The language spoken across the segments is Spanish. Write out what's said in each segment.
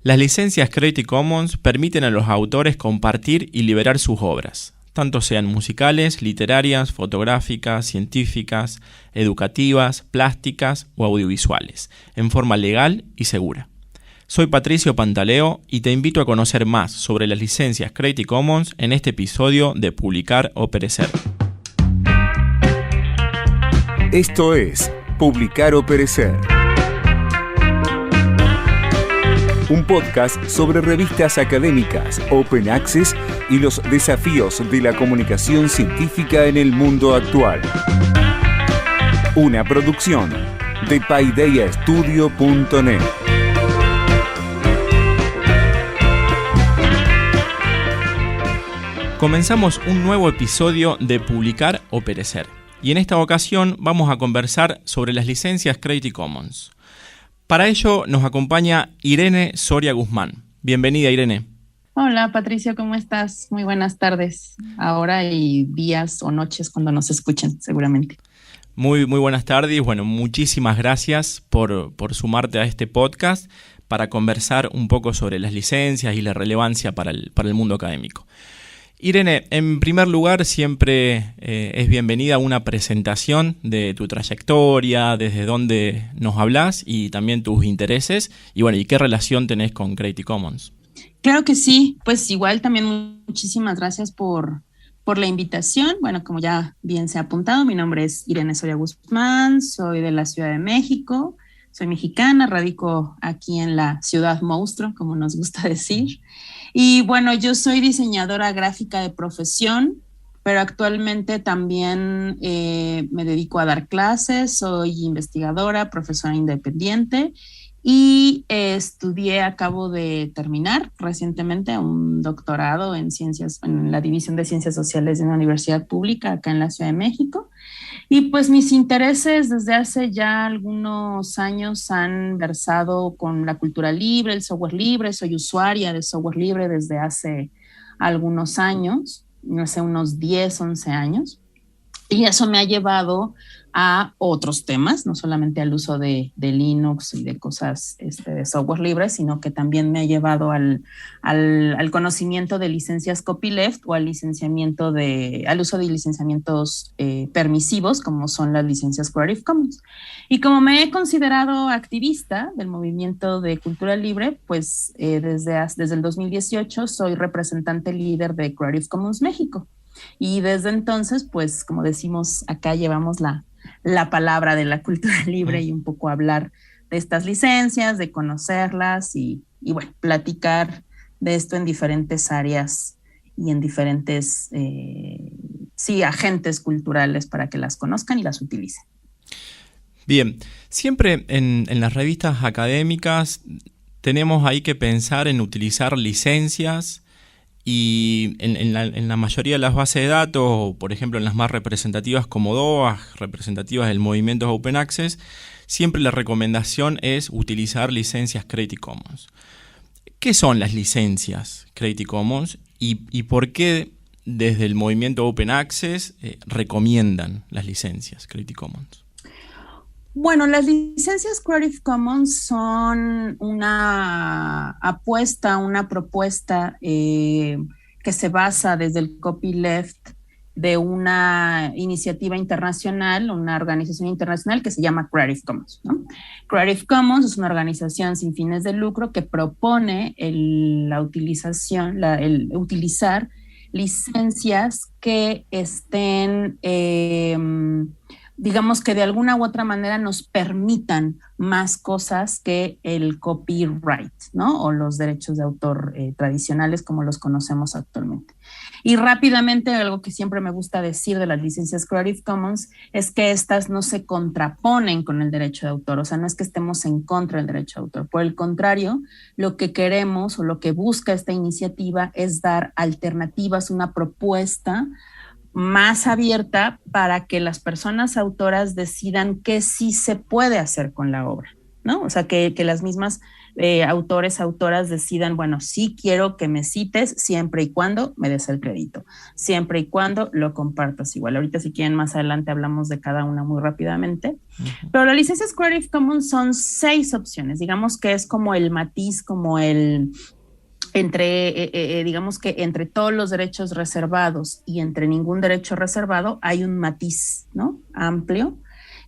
Las licencias Creative Commons permiten a los autores compartir y liberar sus obras, tanto sean musicales, literarias, fotográficas, científicas, educativas, plásticas o audiovisuales, en forma legal y segura. Soy Patricio Pantaleo y te invito a conocer más sobre las licencias Creative Commons en este episodio de Publicar o Perecer. Esto es Publicar o Perecer, un podcast sobre revistas académicas, open access y los desafíos de la comunicación científica en el mundo actual. Una producción de PaideaStudio.net. Comenzamos un nuevo episodio de Publicar o Perecer, y en esta ocasión vamos a conversar sobre las licencias Creative Commons. Para ello nos acompaña Irene Soria Guzmán. Bienvenida, Irene. Hola, Patricio, ¿cómo estás? Muy buenas tardes, ahora y días o noches cuando nos escuchen, seguramente. Muy buenas tardes. Bueno, muchísimas gracias por sumarte a este podcast para conversar un poco sobre las licencias y la relevancia para el mundo académico. Irene, en primer lugar, siempre es bienvenida una presentación de tu trayectoria, desde dónde nos hablas y también tus intereses y bueno, y qué relación tenés con Creative Commons. Claro que sí, pues igual también muchísimas gracias por la invitación. Bueno, como ya bien se ha apuntado, mi nombre es Irene Soria Guzmán, soy de la Ciudad de México, soy mexicana, radico aquí en la ciudad monstruo, como nos gusta decir. Y bueno, yo soy diseñadora gráfica de profesión, pero actualmente también me dedico a dar clases, soy investigadora, profesora independiente y acabo de terminar recientemente un doctorado en ciencias, en la División de Ciencias Sociales de una universidad pública acá en la Ciudad de México. Y pues mis intereses desde hace ya algunos años han versado con la cultura libre, el software libre. Soy usuaria de software libre desde hace algunos años, no sé, unos 10, 11 años. Y eso me ha llevado a otros temas, no solamente al uso de Linux y de cosas de software libre, sino que también me ha llevado al conocimiento de licencias copyleft o al uso de licenciamientos permisivos, como son las licencias Creative Commons. Y como me he considerado activista del movimiento de cultura libre, pues desde el 2018 soy representante líder de Creative Commons México. Y desde entonces, pues como decimos acá, llevamos la palabra de la cultura libre y un poco hablar de estas licencias, de conocerlas y bueno, platicar de esto en diferentes áreas y en diferentes agentes culturales para que las conozcan y las utilicen. Bien, siempre en las revistas académicas tenemos ahí que pensar en utilizar licencias. Y en la mayoría de las bases de datos, por ejemplo en las más representativas como DOAJ, representativas del movimiento Open Access, siempre la recomendación es utilizar licencias Creative Commons. ¿Qué son las licencias Creative Commons y por qué desde el movimiento Open Access recomiendan las licencias Creative Commons? Bueno, las licencias Creative Commons son una apuesta, una propuesta que se basa desde el copyleft de una iniciativa internacional, una organización internacional que se llama Creative Commons, ¿no? Creative Commons es una organización sin fines de lucro que propone el utilizar licencias que estén digamos que de alguna u otra manera nos permitan más cosas que el copyright, ¿no? O los derechos de autor tradicionales como los conocemos actualmente. Y rápidamente, algo que siempre me gusta decir de las licencias Creative Commons es que estas no se contraponen con el derecho de autor, o sea, no es que estemos en contra del derecho de autor. Por el contrario, lo que queremos o lo que busca esta iniciativa es dar alternativas, una propuesta más abierta para que las personas autoras decidan qué sí se puede hacer con la obra, ¿no? O sea, que las mismas autores, autoras decidan, bueno, sí quiero que me cites siempre y cuando me des el crédito, siempre y cuando lo compartas igual. Ahorita si quieren más adelante hablamos de cada una muy rápidamente. Pero las licencias Creative Commons son 6 opciones, digamos que es como el matiz, como el digamos que entre todos los derechos reservados y entre ningún derecho reservado hay un matiz, ¿no? Amplio.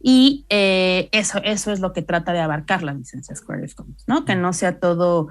Y eso es lo que trata de abarcar las licencias Creative Commons, ¿no? Que no sea todo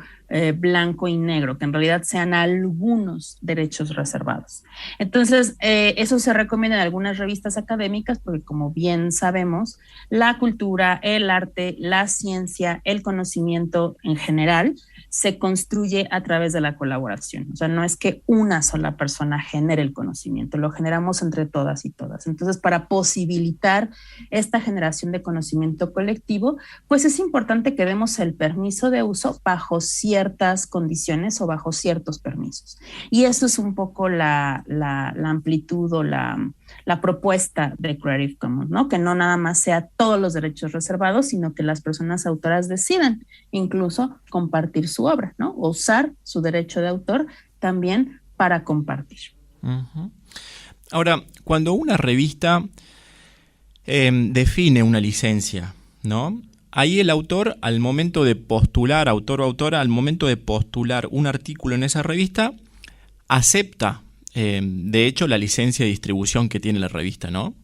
blanco y negro, que en realidad sean algunos derechos reservados. Entonces, eso se recomienda en algunas revistas académicas porque, como bien sabemos, la cultura, el arte, la ciencia, el conocimiento en general se construye a través de la colaboración. O sea, no es que una sola persona genere el conocimiento, lo generamos entre todas y todas. Entonces, para posibilitar esta generación de conocimiento colectivo, pues es importante que demos el permiso de uso bajo ciertas condiciones o bajo ciertos permisos. Y eso es un poco la amplitud o la propuesta de Creative Commons, ¿no? Que no nada más sea todos los derechos reservados, sino que las personas autoras decidan incluso compartir su obra, ¿no? O usar su derecho de autor también para compartir. Uh-huh. Ahora, cuando una revista define una licencia, ¿no? Ahí el autor, al momento de postular, autor o autora, al momento de postular un artículo en esa revista, acepta, de hecho, la licencia de distribución que tiene la revista, ¿no?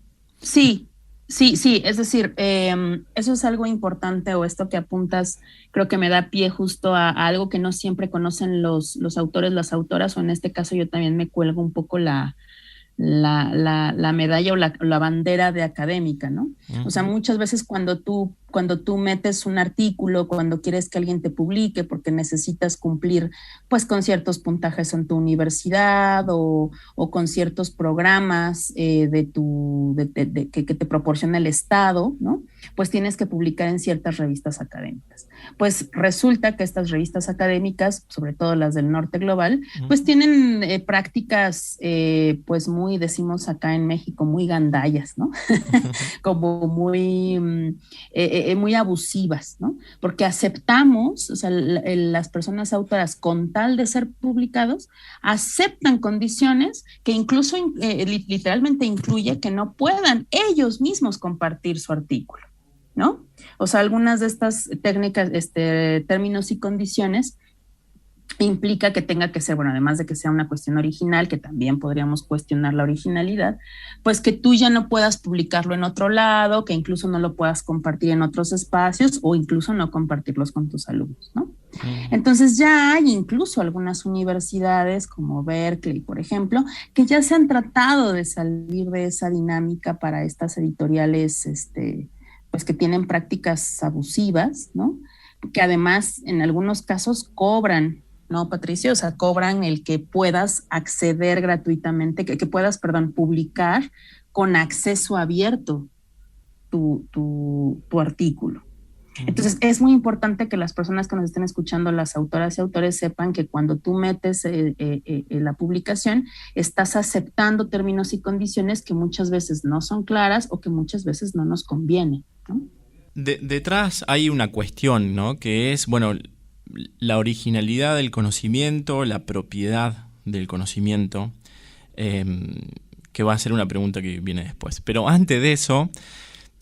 Sí, es decir, eso es algo importante, o esto que apuntas creo que me da pie justo a algo que no siempre conocen los autores, las autoras, o en este caso yo también me cuelgo un poco la medalla o la bandera de académica, ¿no? Uh-huh. O sea, muchas veces cuando tú metes un artículo, cuando quieres que alguien te publique porque necesitas cumplir pues con ciertos puntajes en tu universidad o con ciertos programas que te proporciona el Estado, ¿no? Pues tienes que publicar en ciertas revistas académicas. Pues resulta que estas revistas académicas, sobre todo las del norte global, pues tienen prácticas pues muy, decimos acá en México, muy gandallas, ¿no? Como muy abusivas, ¿no? Porque aceptamos, o sea, las personas autoras, con tal de ser publicados, aceptan condiciones que incluso literalmente incluye que no puedan ellos mismos compartir su artículo, ¿no? O sea, algunas de estas técnicas, términos y condiciones implica que tenga que ser, bueno, además de que sea una cuestión original, que también podríamos cuestionar la originalidad, pues que tú ya no puedas publicarlo en otro lado, que incluso no lo puedas compartir en otros espacios o incluso no compartirlos con tus alumnos, ¿no? Entonces ya hay incluso algunas universidades como Berkeley, por ejemplo, que ya se han tratado de salir de esa dinámica para estas editoriales, pues que tienen prácticas abusivas, ¿no? Que además en algunos casos cobran, ¿no, Patricio? O sea, cobran el que puedas acceder gratuitamente, que puedas, publicar con acceso abierto tu artículo. Entonces, es muy importante que las personas que nos estén escuchando, las autoras y autores, sepan que cuando tú metes la publicación, estás aceptando términos y condiciones que muchas veces no son claras o que muchas veces no nos conviene, ¿no? Detrás hay una cuestión, ¿no? Que es, bueno, la originalidad del conocimiento, la propiedad del conocimiento, que va a ser una pregunta que viene después. Pero antes de eso,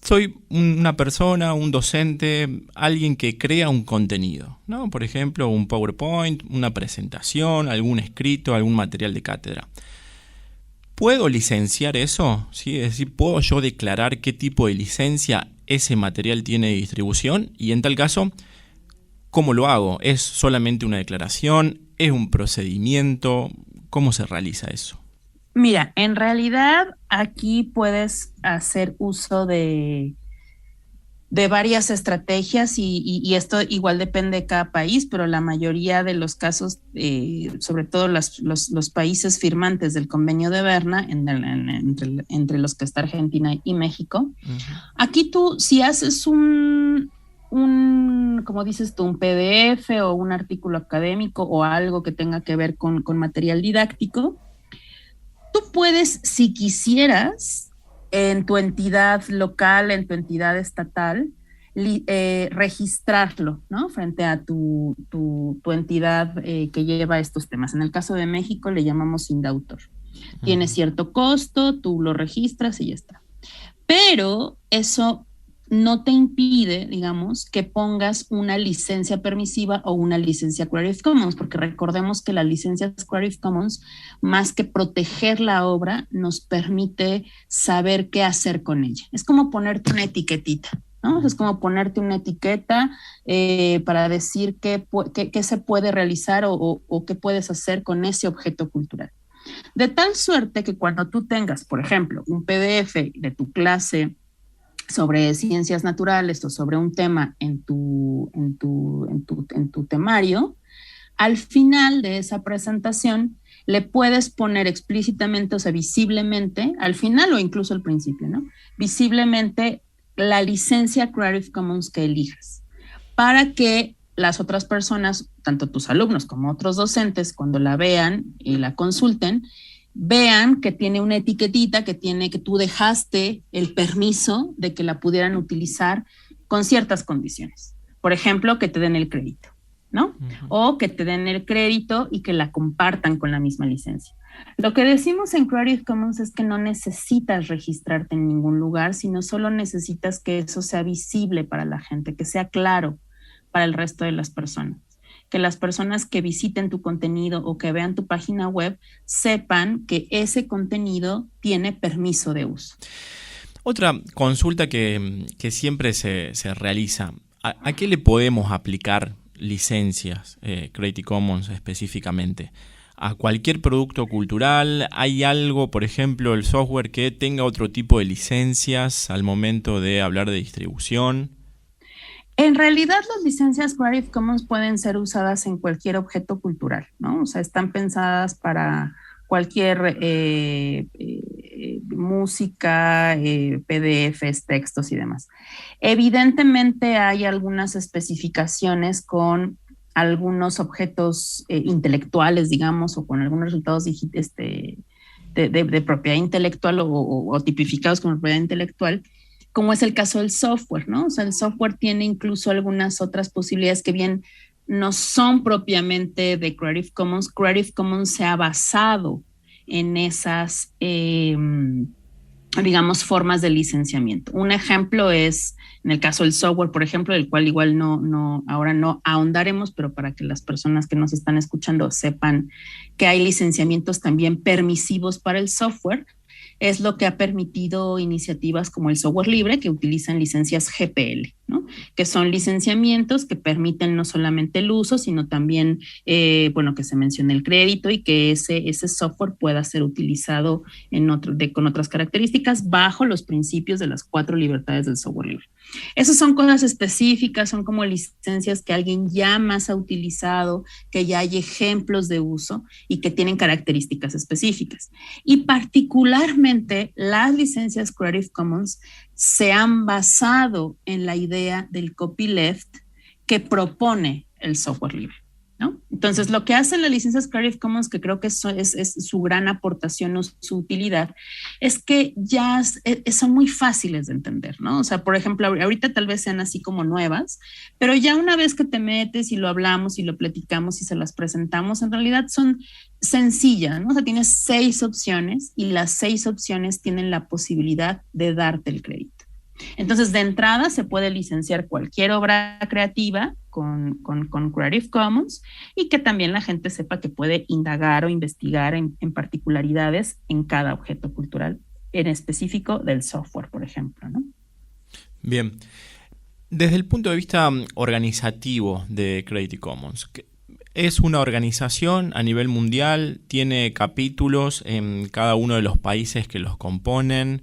soy una persona, un docente, alguien que crea un contenido, ¿no? Por ejemplo, un PowerPoint, una presentación, algún escrito, algún material de cátedra. ¿Puedo licenciar eso? ¿Sí? Es decir, ¿puedo yo declarar qué tipo de licencia ese material tiene de distribución? Y en tal caso, ¿cómo lo hago? ¿Es solamente una declaración? ¿Es un procedimiento? ¿Cómo se realiza eso? Mira, en realidad aquí puedes hacer uso de varias estrategias y esto igual depende de cada país, pero la mayoría de los casos, sobre todo los países firmantes del Convenio de Berna, entre los que está Argentina y México, aquí tú si haces como dices tú, un PDF o un artículo académico o algo que tenga que ver con material didáctico, tú puedes, si quisieras, en tu entidad local, en tu entidad estatal, registrarlo, ¿no? Frente a tu entidad que lleva estos temas. En el caso de México le llamamos indautor. Tiene cierto costo, tú lo registras y ya está. Pero eso no te impide, digamos, que pongas una licencia permisiva o una licencia Creative Commons, porque recordemos que las licencias Creative Commons, más que proteger la obra, nos permite saber qué hacer con ella. Es como ponerte una etiquetita, ¿no? Es como ponerte una etiqueta para decir qué se puede realizar o qué puedes hacer con ese objeto cultural. De tal suerte que cuando tú tengas, por ejemplo, un PDF de tu clase sobre ciencias naturales o sobre un tema en tu temario, al final de esa presentación le puedes poner explícitamente, o sea, visiblemente, al final o incluso al principio, ¿no? Visiblemente la licencia Creative Commons que elijas, para que las otras personas, tanto tus alumnos como otros docentes, cuando la vean y la consulten, vean que tiene una etiquetita que tú dejaste el permiso de que la pudieran utilizar con ciertas condiciones. Por ejemplo, que te den el crédito, ¿no? O que te den el crédito y que la compartan con la misma licencia. Lo que decimos en Creative Commons es que no necesitas registrarte en ningún lugar, sino solo necesitas que eso sea visible para la gente, que sea claro para el resto de las personas. Que las personas que visiten tu contenido o que vean tu página web sepan que ese contenido tiene permiso de uso. Otra consulta que siempre se realiza, ¿a qué le podemos aplicar licencias Creative Commons específicamente? ¿A cualquier producto cultural? ¿Hay algo, por ejemplo, el software que tenga otro tipo de licencias al momento de hablar de distribución? En realidad, las licencias Creative Commons pueden ser usadas en cualquier objeto cultural, ¿no? O sea, están pensadas para cualquier música, PDFs, textos y demás. Evidentemente hay algunas especificaciones con algunos objetos intelectuales, digamos, o con algunos resultados de propiedad intelectual o tipificados como propiedad intelectual, como es el caso del software, ¿no? O sea, el software tiene incluso algunas otras posibilidades que bien no son propiamente de Creative Commons. Creative Commons se ha basado en esas, digamos, formas de licenciamiento. Un ejemplo es, en el caso del software, por ejemplo, del cual igual ahora no ahondaremos, pero para que las personas que nos están escuchando sepan que hay licenciamientos también permisivos para el software, es lo que ha permitido iniciativas como el software libre, que utilizan licencias GPL, ¿no? Que son licenciamientos que permiten no solamente el uso, sino también, que se mencione el crédito y que ese software pueda ser utilizado con otras características bajo los principios de las 4 libertades del software libre. Esas son cosas específicas, son como licencias que alguien ya más ha utilizado, que ya hay ejemplos de uso y que tienen características específicas. Y particularmente las licencias Creative Commons se han basado en la idea del copyleft que propone el software libre, ¿no? Entonces, lo que hacen las licencias Creative Commons, que creo que es su gran aportación o su utilidad, es que ya son muy fáciles de entender, ¿no? O sea, por ejemplo, ahorita tal vez sean así como nuevas, pero ya una vez que te metes y lo hablamos y lo platicamos y se las presentamos, en realidad son sencillas, ¿no? O sea, tienes 6 opciones y las 6 opciones tienen la posibilidad de darte el crédito. Entonces, de entrada se puede licenciar cualquier obra creativa con Creative Commons y que también la gente sepa que puede indagar o investigar en particularidades en cada objeto cultural, en específico del software, por ejemplo, ¿no? Bien. Desde el punto de vista organizativo de Creative Commons, ¿es una organización a nivel mundial? ¿Tiene capítulos en cada uno de los países que los componen?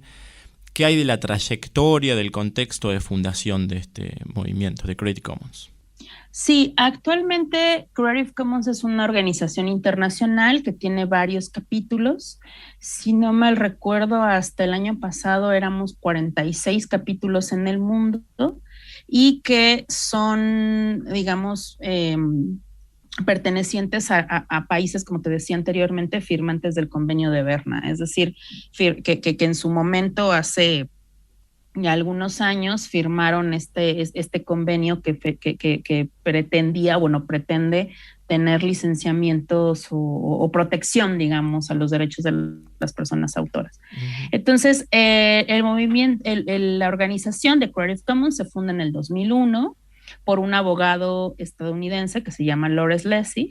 ¿Qué hay de la trayectoria, del contexto de fundación de este movimiento de Creative Commons? Sí, actualmente Creative Commons es una organización internacional que tiene varios capítulos. Si no mal recuerdo, hasta el año pasado éramos 46 capítulos en el mundo y que son, digamos, pertenecientes a países, como te decía anteriormente, firmantes del Convenio de Berna. Es decir, que en su momento, hace y algunos años firmaron este convenio que pretendía, bueno, pretende tener licenciamientos o protección, digamos, a los derechos de las personas autoras. Uh-huh. Entonces, el movimiento, la organización de Creative Commons se funda en el 2001 por un abogado estadounidense que se llama Lawrence Lessig,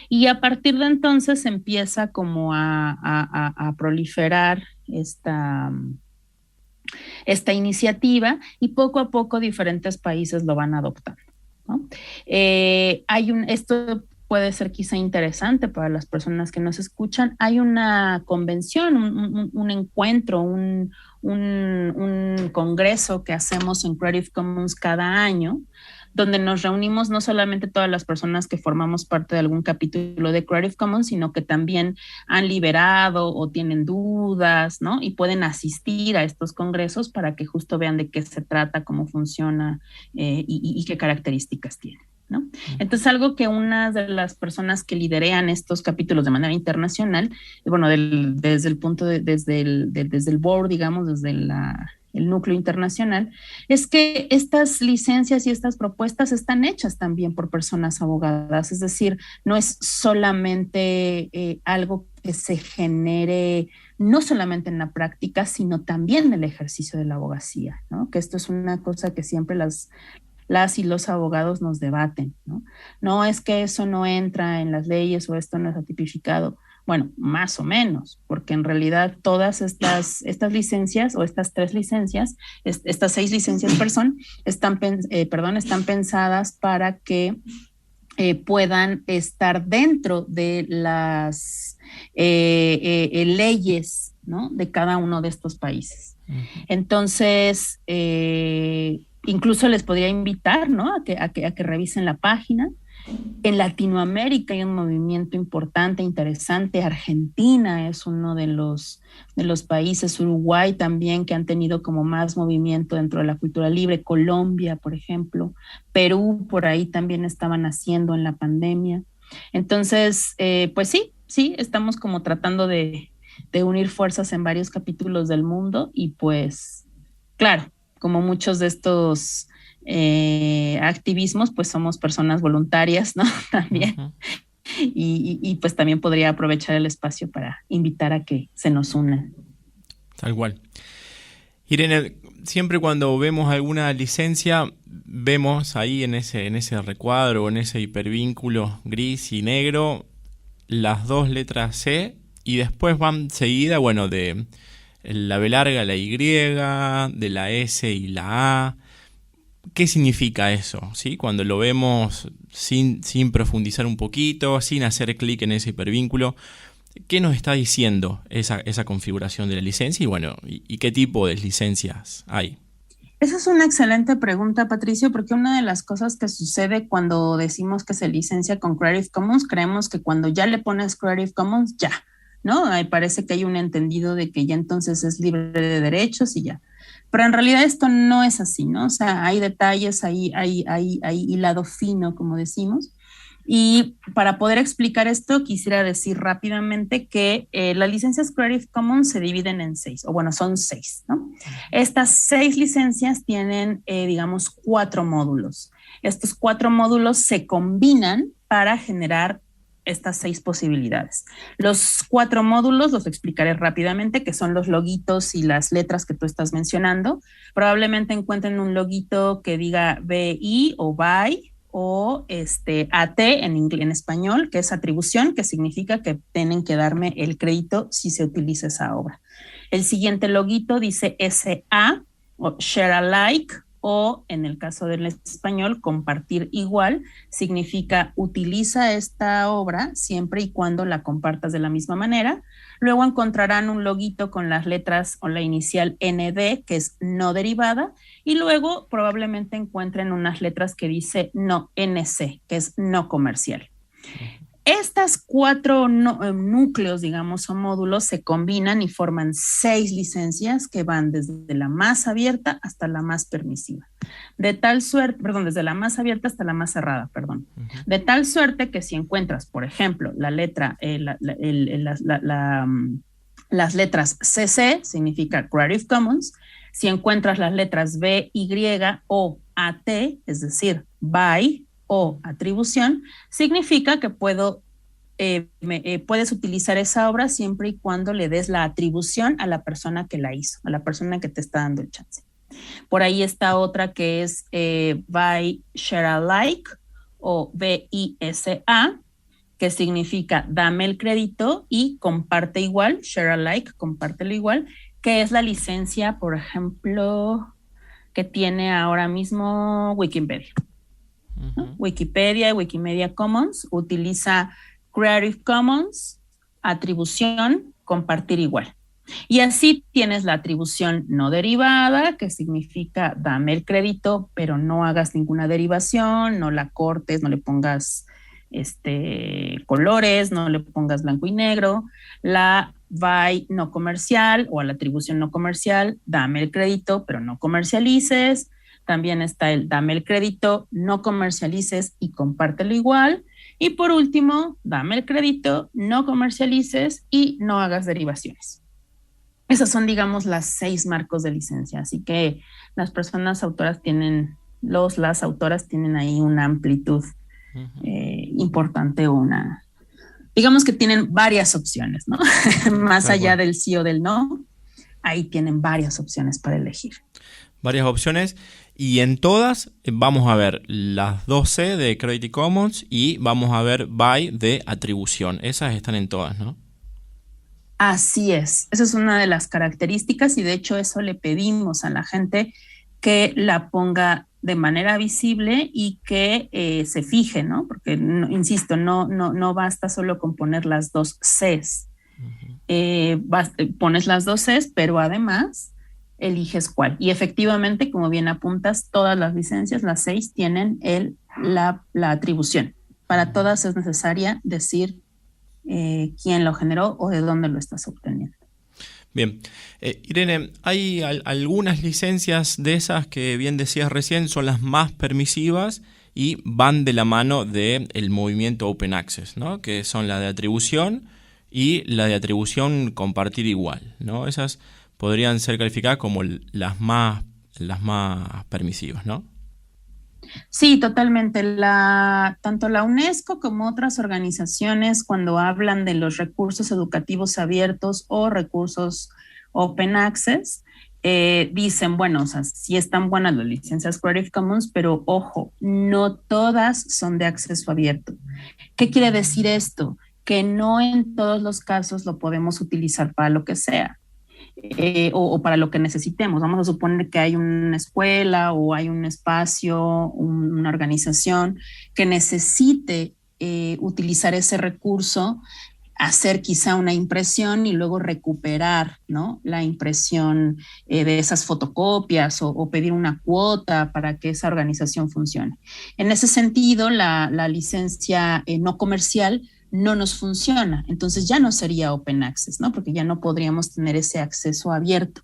y a partir de entonces empieza como a proliferar esta iniciativa, y poco a poco diferentes países lo van adoptando, ¿no? Esto puede ser quizá interesante para las personas que nos escuchan. Hay una convención, un encuentro, un congreso que hacemos en Creative Commons cada año, donde nos reunimos no solamente todas las personas que formamos parte de algún capítulo de Creative Commons, sino que también han liberado o tienen dudas, ¿no? Y pueden asistir a estos congresos para que justo vean de qué se trata, cómo funciona y qué características tiene, ¿no? Entonces, algo que una de las personas que liderean estos capítulos de manera internacional, bueno, desde el punto desde el board, digamos, desde el núcleo internacional, es que estas licencias y estas propuestas están hechas también por personas abogadas, es decir, no es solamente algo que se genere no solamente en la práctica, sino también en el ejercicio de la abogacía, ¿no? Que esto es una cosa que siempre las y los abogados nos debaten, ¿no? No es que eso no entra en las leyes o esto no está tipificado. Bueno, más o menos, porque en realidad todas estas licencias o estas 3 licencias, estas 6 licencias, están pensadas para que puedan estar dentro de las leyes, ¿no? De cada uno de estos países. Uh-huh. Entonces, incluso les podría invitar, ¿no? a que revisen la página. En Latinoamérica hay un movimiento importante, interesante. Argentina es uno de los países, Uruguay también, que han tenido como más movimiento dentro de la cultura libre. Colombia, por ejemplo. Perú, por ahí también estaban haciendo en la pandemia. Entonces, pues sí, estamos como tratando de unir fuerzas en varios capítulos del mundo, y pues, claro, como muchos de estos activismos, pues somos personas voluntarias, ¿no? También. Uh-huh. Y pues también podría aprovechar el espacio para invitar a que se nos unan. Tal cual. Irene, siempre cuando vemos alguna licencia, vemos ahí en ese recuadro, en ese hipervínculo gris y negro, las 2 letras C, y después van seguida, bueno, de la B larga, la Y, de la S y la A. ¿Qué significa eso? ¿Sí? Cuando lo vemos sin profundizar un poquito, sin hacer clic en ese hipervínculo, ¿qué nos está diciendo esa configuración de la licencia? Y bueno, ¿y qué tipo de licencias hay? Esa es una excelente pregunta, Patricio, porque una de las cosas que sucede cuando decimos que se licencia con Creative Commons, creemos que cuando ya le pones Creative Commons, ya, ¿no? Ahí parece que hay un entendido de que ya entonces es libre de derechos y ya. Pero en realidad esto no es así, ¿no? O sea, hay detalles, hay hilado fino, como decimos. Y para poder explicar esto, quisiera decir rápidamente que las licencias Creative Commons se dividen en 6, o bueno, son 6, ¿no? Estas 6 licencias tienen, digamos, 4 módulos. Estos 4 módulos se combinan para generar estas 6 posibilidades. Los 4 módulos los explicaré rápidamente, que son los loguitos y las letras que tú estás mencionando. Probablemente encuentren un loguito que diga BI o BY o AT en español, que es atribución, que significa que tienen que darme el crédito si se utiliza esa obra. El siguiente loguito dice SA o Share Alike, o en el caso del español, compartir igual, significa utiliza esta obra siempre y cuando la compartas de la misma manera. Luego encontrarán un loguito con las letras o la inicial ND, que es no derivada, y luego probablemente encuentren unas letras que dice no NC, que es no comercial. Estas 4 núcleos, digamos, o módulos se combinan y forman 6 licencias que van desde la más abierta hasta la más permisiva. De tal suerte, desde la más abierta hasta la más cerrada, Uh-huh. De tal suerte que si encuentras, por ejemplo, la letra, las letras CC, significa Creative Commons. Si encuentras las letras B, Y o AT, es decir, by o atribución, significa que puedes utilizar esa obra siempre y cuando le des la atribución a la persona que la hizo, a la persona que te está dando el chance. Por ahí está otra que es by share alike o BISA, que significa dame el crédito y comparte igual, share alike, compártelo igual, que es la licencia, por ejemplo, que tiene ahora mismo Wikipedia. ¿No? Wikipedia y Wikimedia Commons utiliza Creative Commons, atribución, compartir igual. Y así tienes la atribución no derivada, que significa dame el crédito, pero no hagas ninguna derivación, no la cortes, no le pongas colores, no le pongas blanco y negro. La by no comercial o a la atribución no comercial, dame el crédito, pero no comercialices. También está el dame el crédito, no comercialices y compártelo igual. Y por último, dame el crédito, no comercialices y no hagas derivaciones. Esos son, digamos, las 6 marcos de licencia. Así que las personas autoras las autoras tienen ahí una amplitud importante, digamos que tienen varias opciones, ¿no? Más allá del sí o del no, ahí tienen varias opciones para elegir. Varias opciones, y en todas vamos a ver las 2C de Creative Commons y vamos a ver by de atribución. Esas están en todas, ¿no? Así es, esa es una de las características y de hecho eso le pedimos a la gente que la ponga de manera visible y que se fije, ¿no? Porque, insisto, no basta solo con poner las 2 Cs. Pones las 2 Cs, pero además eliges cuál. Y efectivamente, como bien apuntas, todas las licencias, las 6, tienen la atribución. Para todas es necesaria decir quién lo generó o de dónde lo estás obteniendo. Bien. Irene, hay algunas licencias de esas que bien decías recién son las más permisivas y van de la mano del movimiento Open Access, ¿no? Que son la de atribución y la de atribución compartir igual, ¿no? Esas podrían ser calificadas como las más permisivas, ¿no? Sí, totalmente. Tanto la UNESCO como otras organizaciones, cuando hablan de los recursos educativos abiertos o recursos Open Access, dicen, bueno, o sea, sí están buenas las licencias Creative Commons, pero ojo, no todas son de acceso abierto. ¿Qué quiere decir esto? Que no en todos los casos lo podemos utilizar para lo que sea. O para lo que necesitemos. Vamos a suponer que hay una escuela o hay un espacio, una organización que necesite utilizar ese recurso, hacer quizá una impresión y luego recuperar, ¿no?, la impresión de esas fotocopias o pedir una cuota para que esa organización funcione. En ese sentido, la licencia no comercial no nos funciona, entonces ya no sería Open Access, ¿no? Porque ya no podríamos tener ese acceso abierto.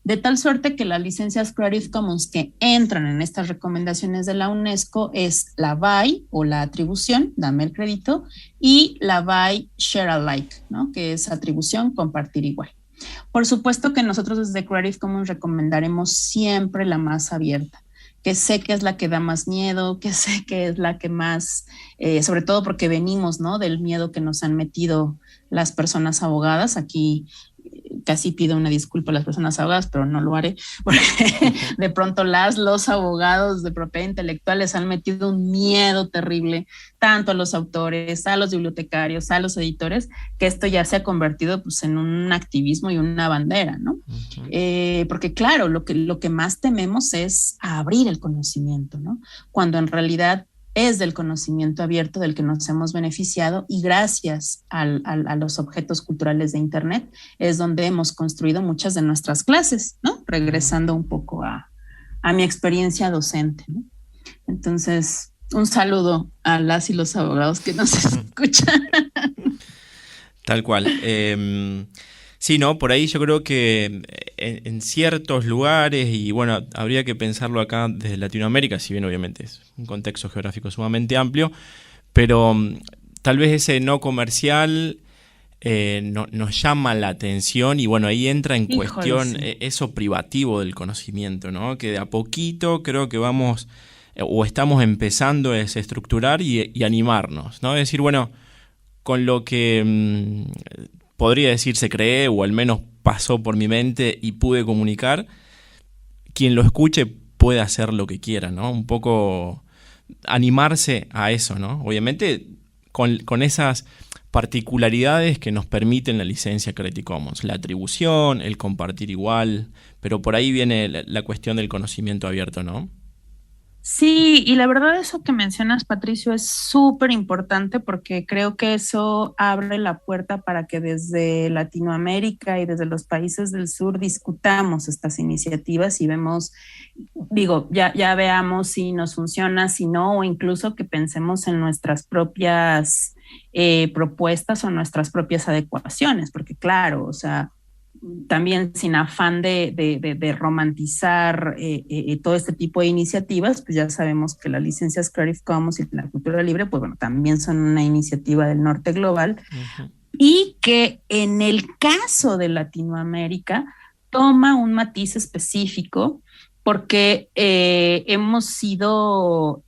De tal suerte que las licencias Creative Commons que entran en estas recomendaciones de la UNESCO es la by o la atribución, dame el crédito, y la by share alike, ¿no?, que es atribución, compartir igual. Por supuesto que nosotros desde Creative Commons recomendaremos siempre la más abierta, que sé que es la que da más miedo, que sé que es la que más, sobre todo porque venimos, ¿no?, del miedo que nos han metido las personas abogadas. Aquí casi pido una disculpa a las personas abogadas, pero no lo haré, porque de pronto los abogados de propiedad intelectual les han metido un miedo terrible, tanto a los autores, a los bibliotecarios, a los editores, que esto ya se ha convertido, pues, en un activismo y una bandera, ¿no? Porque claro, lo que más tememos es abrir el conocimiento, ¿no?, cuando en realidad es del conocimiento abierto del que nos hemos beneficiado, y gracias a los objetos culturales de Internet es donde hemos construido muchas de nuestras clases, ¿no? Regresando un poco a mi experiencia docente, ¿no? Entonces, un saludo a las y los abogados que nos escuchan. Tal cual. Sí, ¿no? Por ahí yo creo que en ciertos lugares, y bueno, habría que pensarlo acá desde Latinoamérica, si bien obviamente es un contexto geográfico sumamente amplio, pero tal vez ese no comercial nos llama la atención y bueno, ahí entra en cuestión sí. Eso privativo del conocimiento, ¿no? Que de a poquito creo que vamos o estamos empezando a desestructurar y animarnos, ¿no? Es decir, bueno, con lo que podría decir se cree o al menos pasó por mi mente y pude comunicar, quien lo escuche puede hacer lo que quiera, ¿no? Un poco animarse a eso, ¿no? Obviamente con esas particularidades que nos permiten la licencia Creative Commons, la atribución, el compartir igual, pero por ahí viene la cuestión del conocimiento abierto, ¿no? Sí, y la verdad eso que mencionas, Patricio, es súper importante porque creo que eso abre la puerta para que desde Latinoamérica y desde los países del sur discutamos estas iniciativas y vemos, digo, ya veamos si nos funciona, si no, o incluso que pensemos en nuestras propias propuestas o nuestras propias adecuaciones, porque claro, o sea, también sin afán de romantizar todo este tipo de iniciativas, pues ya sabemos que las licencias Creative Commons y la cultura libre, pues bueno, también son una iniciativa del norte global y que en el caso de Latinoamérica toma un matiz específico porque hemos sido...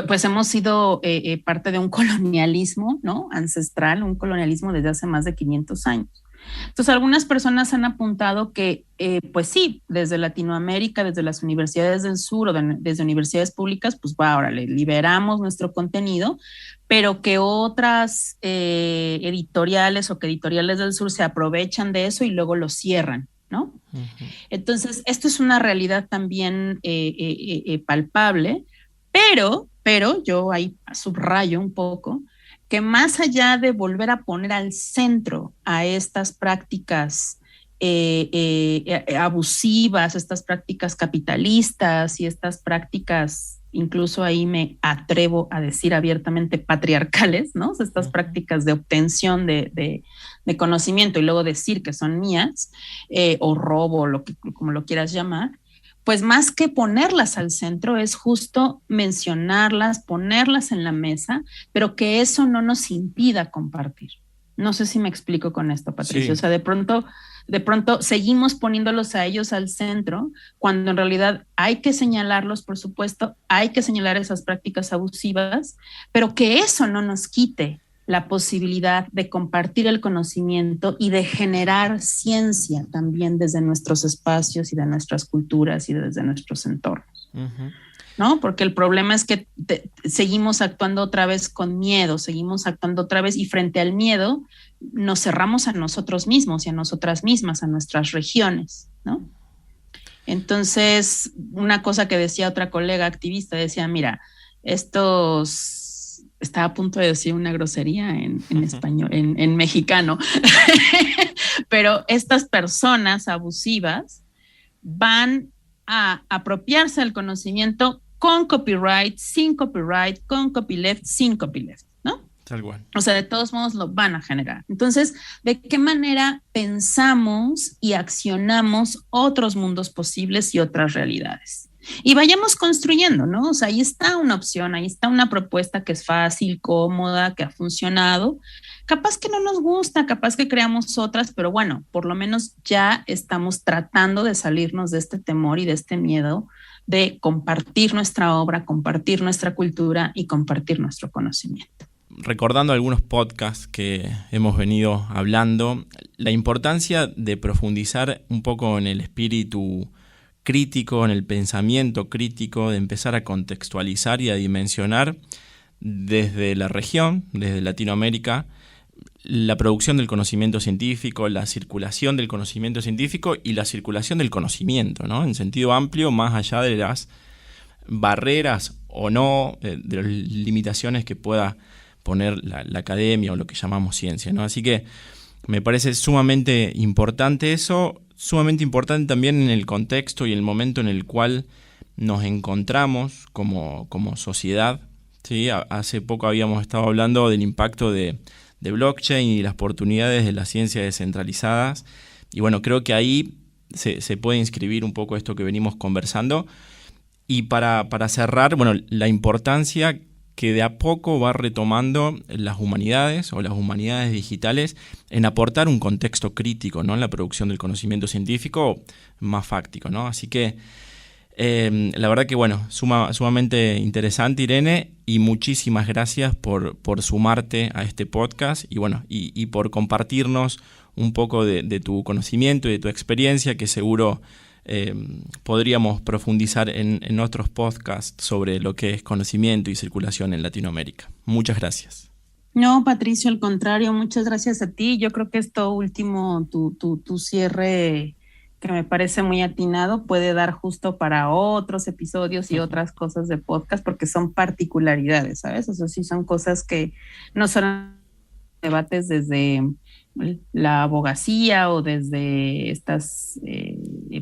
Pues hemos sido parte de un colonialismo, ¿no? Ancestral, un colonialismo desde hace más de 500 años. Entonces, algunas personas han apuntado que, pues sí, desde Latinoamérica, desde las universidades del sur o desde universidades públicas, pues va, ahora le liberamos nuestro contenido, pero que otras editoriales o que editoriales del sur se aprovechan de eso y luego lo cierran, ¿no? Uh-huh. Entonces, esto es una realidad también palpable. Pero yo ahí subrayo un poco que más allá de volver a poner al centro a estas prácticas abusivas, estas prácticas capitalistas y estas prácticas, incluso ahí me atrevo a decir abiertamente patriarcales, ¿no? Estas prácticas de obtención de conocimiento y luego decir que son mías, o robo, como lo quieras llamar, pues más que ponerlas al centro es justo mencionarlas, ponerlas en la mesa, pero que eso no nos impida compartir. No sé si me explico con esto, Patricio. Sí. O sea, de pronto seguimos poniéndolos a ellos al centro, cuando en realidad hay que señalarlos, por supuesto, hay que señalar esas prácticas abusivas, pero que eso no nos quite la posibilidad de compartir el conocimiento y de generar ciencia también desde nuestros espacios y de nuestras culturas y desde nuestros entornos. Uh-huh. ¿No? Porque el problema es que seguimos actuando otra vez con miedo, seguimos actuando otra vez y frente al miedo nos cerramos a nosotros mismos y a nosotras mismas, a nuestras regiones, ¿no? Entonces, una cosa que decía otra colega activista, decía, mira, estaba a punto de decir una grosería en español, en mexicano, pero estas personas abusivas van a apropiarse del conocimiento con copyright, sin copyright, con copyleft, sin copyleft, ¿no? Tal cual. O sea, de todos modos lo van a generar. Entonces, ¿de qué manera pensamos y accionamos otros mundos posibles y otras realidades? Y vayamos construyendo, ¿no? O sea, ahí está una opción, ahí está una propuesta que es fácil, cómoda, que ha funcionado. Capaz que no nos gusta, capaz que creamos otras, pero bueno, por lo menos ya estamos tratando de salirnos de este temor y de este miedo de compartir nuestra obra, compartir nuestra cultura y compartir nuestro conocimiento. Recordando algunos podcasts que hemos venido hablando, la importancia de profundizar un poco en el espíritu crítico, en el pensamiento crítico, de empezar a contextualizar y a dimensionar desde la región, desde Latinoamérica, la producción del conocimiento científico, la circulación del conocimiento científico y la circulación del conocimiento, ¿no? En sentido amplio, más allá de las barreras o no, de las limitaciones que pueda poner la academia o lo que llamamos ciencia, ¿no? Así que me parece sumamente importante eso, sumamente importante también en el contexto y el momento en el cual nos encontramos como sociedad, ¿sí? Hace poco habíamos estado hablando del impacto de blockchain y las oportunidades de las ciencias descentralizadas, y bueno, creo que ahí se puede inscribir un poco esto que venimos conversando. Y para cerrar, bueno, la importancia que de a poco va retomando las humanidades o las humanidades digitales en aportar un contexto crítico, ¿no?, en la producción del conocimiento científico más fáctico, ¿no? Así que la verdad que sumamente interesante, Irene, y muchísimas gracias por sumarte a este podcast y por compartirnos un poco de tu conocimiento y de tu experiencia, que seguro podríamos profundizar en otros podcasts sobre lo que es conocimiento y circulación en Latinoamérica. Muchas gracias. No, Patricio, al contrario, muchas gracias a ti. Yo creo que esto último, tu cierre, que me parece muy atinado, puede dar justo para otros episodios y otras cosas de podcast, porque son particularidades, ¿sabes? O sea, sí son cosas que no son debates desde la abogacía o desde estas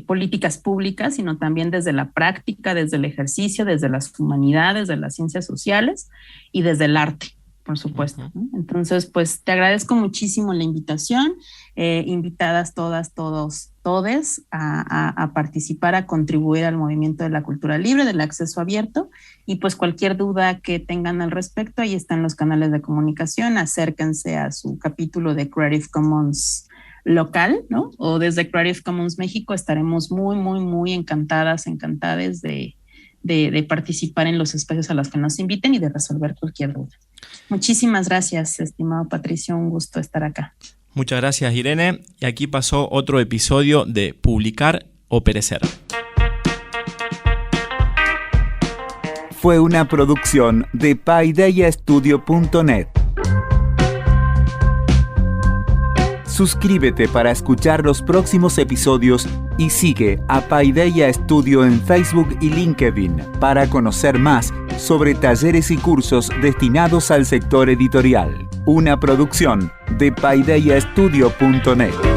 políticas públicas, sino también desde la práctica, desde el ejercicio, desde las humanidades, desde las ciencias sociales y desde el arte, por supuesto, ¿no? Entonces, pues te agradezco muchísimo la invitación, invitadas todas, todos, todes a participar, a contribuir al movimiento de la cultura libre, del acceso abierto, y pues cualquier duda que tengan al respecto, ahí están los canales de comunicación, acérquense a su capítulo de Creative Commons local, ¿no? O desde Creative Commons México estaremos muy, muy, muy encantadas de participar en los espacios a los que nos inviten y de resolver cualquier duda. Muchísimas gracias, estimado Patricio, un gusto estar acá. Muchas gracias, Irene. Y aquí pasó otro episodio de Publicar o Perecer. Fue una producción de PaideyaStudio.net. Suscríbete para escuchar los próximos episodios y sigue a Paideia Studio en Facebook y LinkedIn para conocer más sobre talleres y cursos destinados al sector editorial. Una producción de PaideyaStudio.net.